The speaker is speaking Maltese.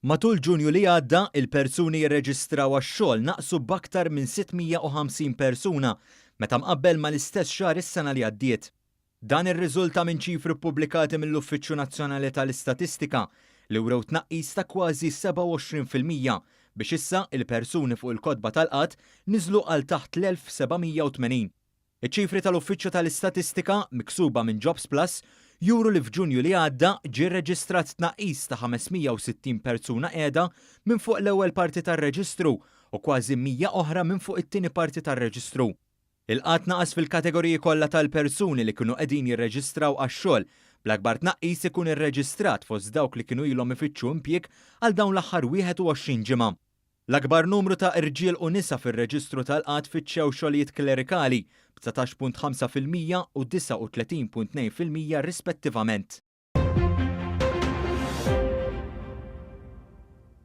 Matul Ġunju li għadda, il-persuni jirreġistraw għax-xogħol naqsu b'aktar minn 650 persuna meta mqabbel mal-istess xahar is-sena li għaddiet. Dan ir-riżulta minn ċifri ppubblikati mill-Uffiċċju Nazzjonali tal-Istatistika li wrew tnaqqis ta' kważi 27% biex issa il-persuni fuq il-kotba tal-qatt niżlu għal taħt l-1780. Iċ-ċifri tal-Uffiċċju tal-Istatistika miksuba minn Jobs Plus juru li f'Ġunju li għadda ġie rreġistrat tnaqqis ta' 560 persuna qiegħda minn fuq l-ewwel parti tar-reġistru u kważi 100 oħra minn fuq it-tieni parti tar-reġistru. Il-qatt naqas fil-kategoriji kollha tal-persuni li kienu qegħdin jirreġistraw għax-xogħol bl-akbar tnaqqis ikun irreġistrat fost dawk li kienu ilhom ifittxu impjieg għal dawn l-aħħar 21 ġimgħa. L-akbar numru ta' irġiel u nisa fir-reġistru tal-qatt fittxew xogħlijiet klerikali b'19.5% u 39.2% rispettivament.